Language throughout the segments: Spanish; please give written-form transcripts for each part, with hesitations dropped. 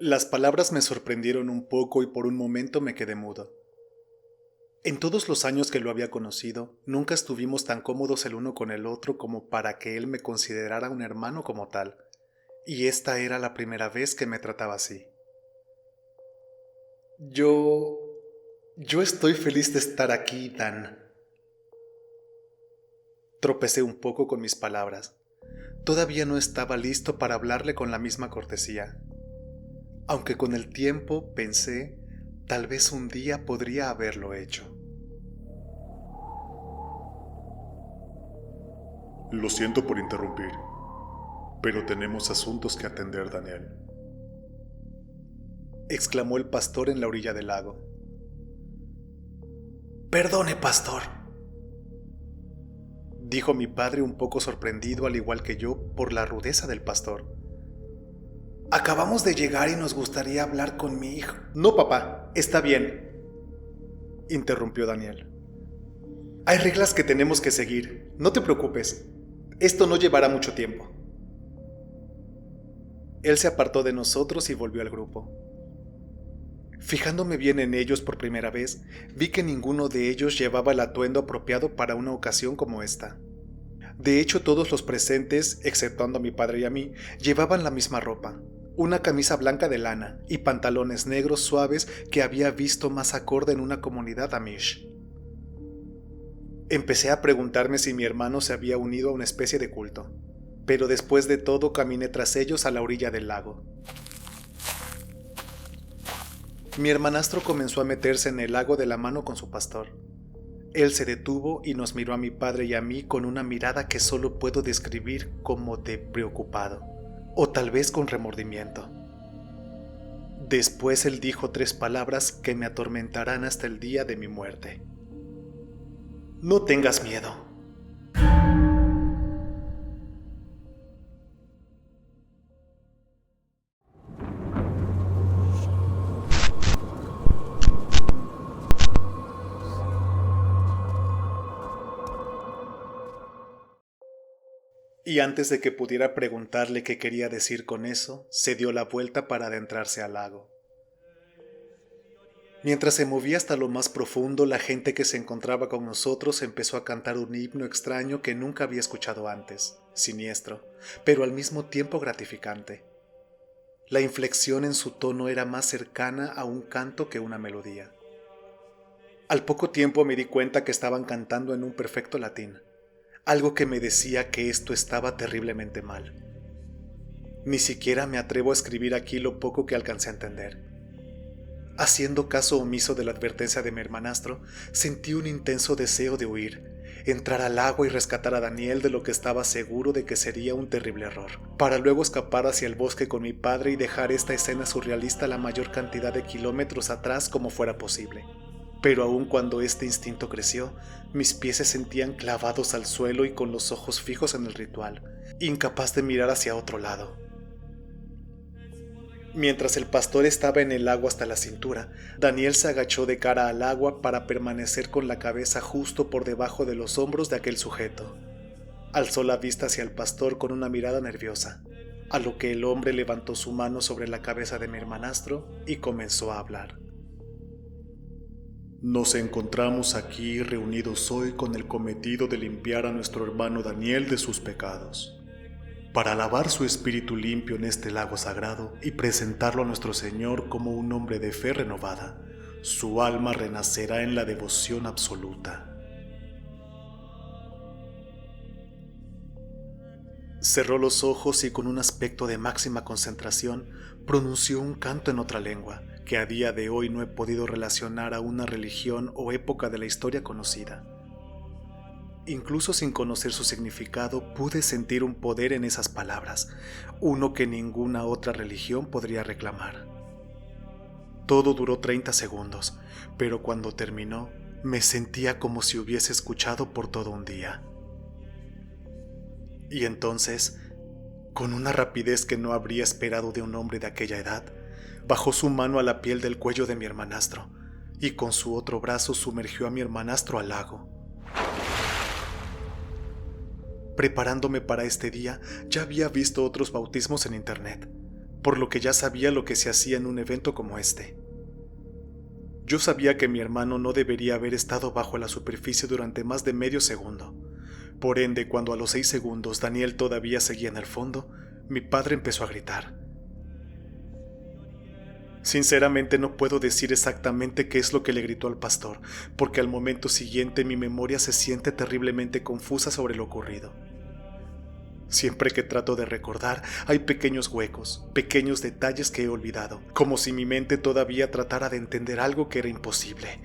Las palabras me sorprendieron un poco y por un momento me quedé mudo. En todos los años que lo había conocido, nunca estuvimos tan cómodos el uno con el otro como para que él me considerara un hermano como tal, y esta era la primera vez que me trataba así. Yo... yo estoy feliz de estar aquí, Dan. Tropecé un poco con mis palabras. Todavía no estaba listo para hablarle con la misma cortesía. Aunque con el tiempo pensé, tal vez un día podría haberlo hecho. Lo siento por interrumpir, pero tenemos asuntos que atender, Daniel. Exclamó el pastor en la orilla del lago. Perdone, pastor, dijo mi padre un poco sorprendido al igual que yo por la rudeza del pastor. Acabamos de llegar y nos gustaría hablar con mi hijo. No, papá, está bien, interrumpió Daniel. Hay reglas que tenemos que seguir, no te preocupes, esto no llevará mucho tiempo. Él se apartó de nosotros y volvió al grupo. Fijándome bien en ellos por primera vez, vi que ninguno de ellos llevaba el atuendo apropiado para una ocasión como esta. De hecho, todos los presentes, exceptuando a mi padre y a mí, llevaban la misma ropa, una camisa blanca de lana y pantalones negros suaves que había visto más acorde en una comunidad amish. Empecé a preguntarme si mi hermano se había unido a una especie de culto, pero después de todo caminé tras ellos a la orilla del lago. Mi hermanastro comenzó a meterse en el lago de la mano con su pastor. Él se detuvo y nos miró a mi padre y a mí con una mirada que solo puedo describir como de preocupado, o tal vez con remordimiento. Después él dijo 3 palabras que me atormentarán hasta el día de mi muerte. No tengas miedo. Y antes de que pudiera preguntarle qué quería decir con eso, se dio la vuelta para adentrarse al lago. Mientras se movía hasta lo más profundo, la gente que se encontraba con nosotros empezó a cantar un himno extraño que nunca había escuchado antes, siniestro, pero al mismo tiempo gratificante. La inflexión en su tono era más cercana a un canto que una melodía. Al poco tiempo me di cuenta que estaban cantando en un perfecto latín, algo que me decía que esto estaba terriblemente mal. Ni siquiera me atrevo a escribir aquí lo poco que alcancé a entender. Haciendo caso omiso de la advertencia de mi hermanastro, sentí un intenso deseo de huir, entrar al agua y rescatar a Daniel de lo que estaba seguro de que sería un terrible error, para luego escapar hacia el bosque con mi padre y dejar esta escena surrealista la mayor cantidad de kilómetros atrás como fuera posible. Pero aun cuando este instinto creció, mis pies se sentían clavados al suelo y con los ojos fijos en el ritual, incapaz de mirar hacia otro lado. Mientras el pastor estaba en el agua hasta la cintura, Daniel se agachó de cara al agua para permanecer con la cabeza justo por debajo de los hombros de aquel sujeto. Alzó la vista hacia el pastor con una mirada nerviosa, a lo que el hombre levantó su mano sobre la cabeza de mi hermanastro y comenzó a hablar. Nos encontramos aquí reunidos hoy con el cometido de limpiar a nuestro hermano Daniel de sus pecados, para lavar su espíritu limpio en este lago sagrado y presentarlo a nuestro Señor como un hombre de fe renovada. Su alma renacerá en la devoción absoluta. Cerró los ojos y con un aspecto de máxima concentración pronunció un canto en otra lengua que a día de hoy no he podido relacionar a una religión o época de la historia conocida. Incluso sin conocer su significado, pude sentir un poder en esas palabras, uno que ninguna otra religión podría reclamar. Todo duró 30 segundos, pero cuando terminó, me sentía como si hubiese escuchado por todo un día. Y entonces, con una rapidez que no habría esperado de un hombre de aquella edad, bajó su mano a la piel del cuello de mi hermanastro, y con su otro brazo sumergió a mi hermanastro al lago. Preparándome para este día, ya había visto otros bautismos en internet, por lo que ya sabía lo que se hacía en un evento como este. Yo sabía que mi hermano no debería haber estado bajo la superficie durante más de medio segundo. Por ende, cuando a los 6 segundos Daniel todavía seguía en el fondo, mi padre empezó a gritar. Sinceramente no puedo decir exactamente qué es lo que le gritó al pastor, porque al momento siguiente mi memoria se siente terriblemente confusa sobre lo ocurrido. Siempre que trato de recordar, hay pequeños huecos, pequeños detalles que he olvidado, como si mi mente todavía tratara de entender algo que era imposible.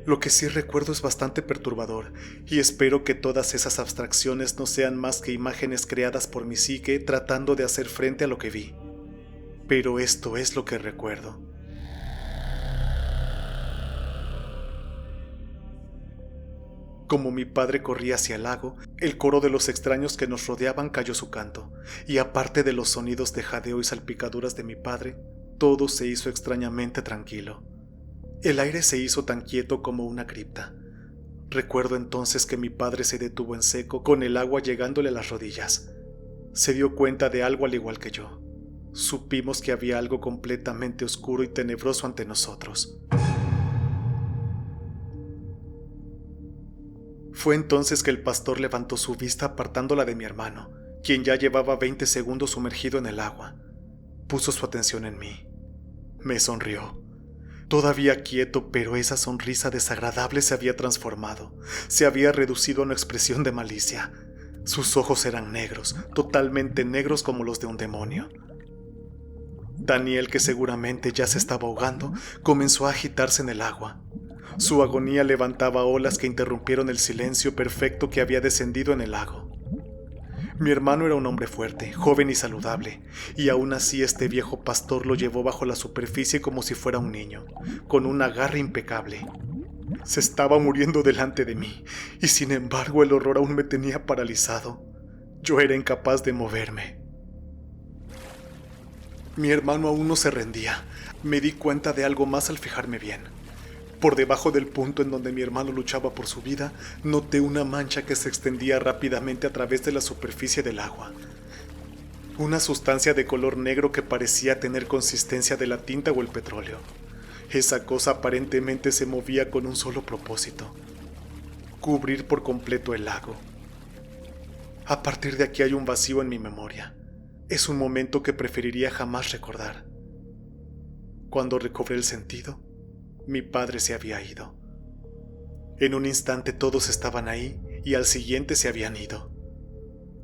Lo que sí recuerdo es bastante perturbador, y espero que todas esas abstracciones no sean más que imágenes creadas por mi psique tratando de hacer frente a lo que vi. Pero esto es lo que recuerdo. Como mi padre corría hacia el lago, el coro de los extraños que nos rodeaban cayó su canto, y aparte de los sonidos de jadeo y salpicaduras de mi padre, todo se hizo extrañamente tranquilo. El aire se hizo tan quieto como una cripta. Recuerdo entonces que mi padre se detuvo en seco, con el agua llegándole a las rodillas. Se dio cuenta de algo al igual que yo. Supimos que había algo completamente oscuro y tenebroso ante nosotros. Fue entonces que el pastor levantó su vista apartándola de mi hermano, quien ya llevaba 20 segundos sumergido en el agua. Puso su atención en mí. Me sonrió. Todavía quieto, pero esa sonrisa desagradable se había transformado. Se había reducido a una expresión de malicia. Sus ojos eran negros, totalmente negros como los de un demonio. Daniel, que seguramente ya se estaba ahogando, comenzó a agitarse en el agua. Su agonía levantaba olas que interrumpieron el silencio perfecto que había descendido en el lago. Mi hermano era un hombre fuerte, joven y saludable, y aún así este viejo pastor lo llevó bajo la superficie como si fuera un niño, con un agarre impecable. Se estaba muriendo delante de mí, y sin embargo el horror aún me tenía paralizado. Yo era incapaz de moverme. Mi hermano aún no se rendía. Me di cuenta de algo más al fijarme bien. Por debajo del punto en donde mi hermano luchaba por su vida, noté una mancha que se extendía rápidamente a través de la superficie del agua. Una sustancia de color negro que parecía tener consistencia de la tinta o el petróleo. Esa cosa aparentemente se movía con un solo propósito: cubrir por completo el lago. A partir de aquí hay un vacío en mi memoria. Es un momento que preferiría jamás recordar. Cuando recobré el sentido, mi padre se había ido. En un instante todos estaban ahí y al siguiente se habían ido.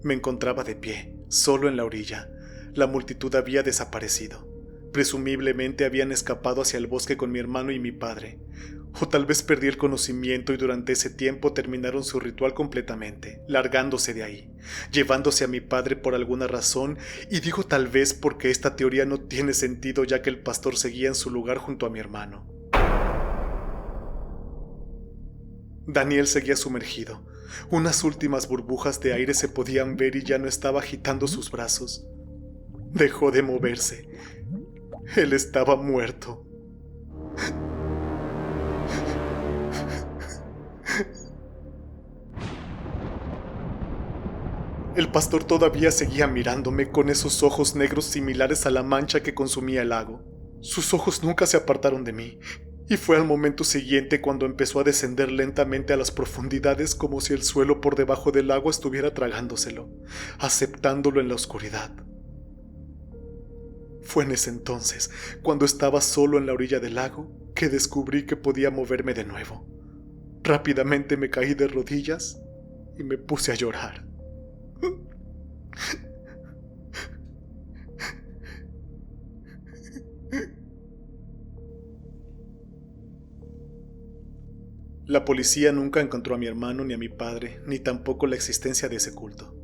Me encontraba de pie, solo en la orilla. La multitud había desaparecido. Presumiblemente habían escapado hacia el bosque con mi hermano y mi padre. O tal vez perdí el conocimiento y durante ese tiempo terminaron su ritual completamente, largándose de ahí, llevándose a mi padre por alguna razón, y digo tal vez porque esta teoría no tiene sentido ya que el pastor seguía en su lugar junto a mi hermano. Daniel seguía sumergido. Unas últimas burbujas de aire se podían ver y ya no estaba agitando sus brazos. Dejó de moverse. Él estaba muerto. El pastor todavía seguía mirándome con esos ojos negros similares a la mancha que consumía el lago. Sus ojos nunca se apartaron de mí. Y fue al momento siguiente cuando empezó a descender lentamente a las profundidades como si el suelo por debajo del agua estuviera tragándoselo, aceptándolo en la oscuridad. Fue en ese entonces, cuando estaba solo en la orilla del lago, que descubrí que podía moverme de nuevo. Rápidamente me caí de rodillas y me puse a llorar. La policía nunca encontró a mi hermano ni a mi padre, ni tampoco la existencia de ese culto.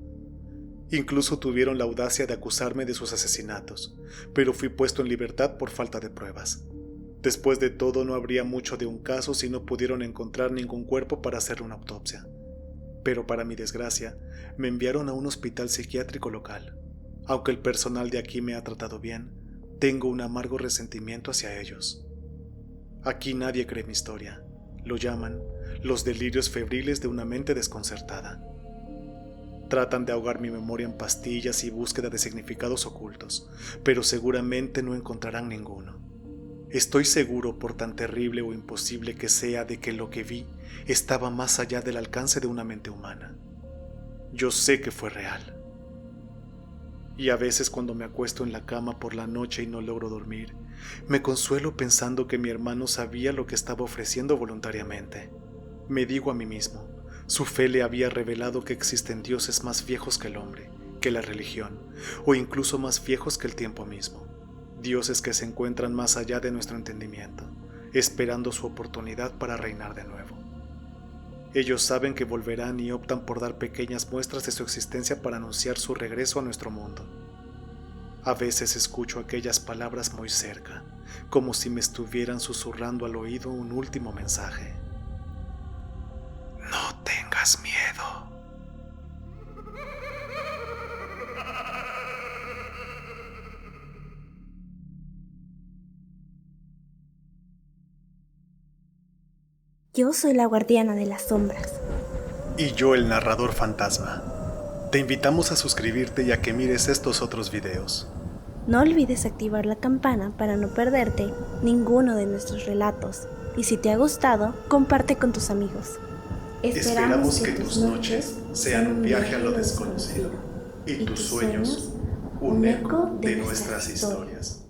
Incluso tuvieron la audacia de acusarme de sus asesinatos, pero fui puesto en libertad por falta de pruebas. Después de todo, no habría mucho de un caso si no pudieron encontrar ningún cuerpo para hacerle una autopsia. Pero para mi desgracia, me enviaron a un hospital psiquiátrico local. Aunque el personal de aquí me ha tratado bien, tengo un amargo resentimiento hacia ellos. Aquí nadie cree mi historia. Lo llaman los delirios febriles de una mente desconcertada. Tratan de ahogar mi memoria en pastillas y búsqueda de significados ocultos, pero seguramente no encontrarán ninguno. Estoy seguro, por tan terrible o imposible que sea, de que lo que vi estaba más allá del alcance de una mente humana. Yo sé que fue real. Y a veces cuando me acuesto en la cama por la noche y no logro dormir, me consuelo pensando que mi hermano sabía lo que estaba ofreciendo voluntariamente. Me digo a mí mismo, su fe le había revelado que existen dioses más viejos que el hombre, que la religión, o incluso más viejos que el tiempo mismo. Dioses que se encuentran más allá de nuestro entendimiento, esperando su oportunidad para reinar de nuevo. Ellos saben que volverán y optan por dar pequeñas muestras de su existencia para anunciar su regreso a nuestro mundo. A veces escucho aquellas palabras muy cerca, como si me estuvieran susurrando al oído un último mensaje. No tengas miedo. Yo soy la guardiana de las sombras. Y yo el narrador fantasma. Te invitamos a suscribirte y a que mires estos otros videos. No olvides activar la campana para no perderte ninguno de nuestros relatos. Y si te ha gustado, comparte con tus amigos. Esperamos que tus noches sean un viaje a lo desconocido y tus sueños un eco de nuestras historias.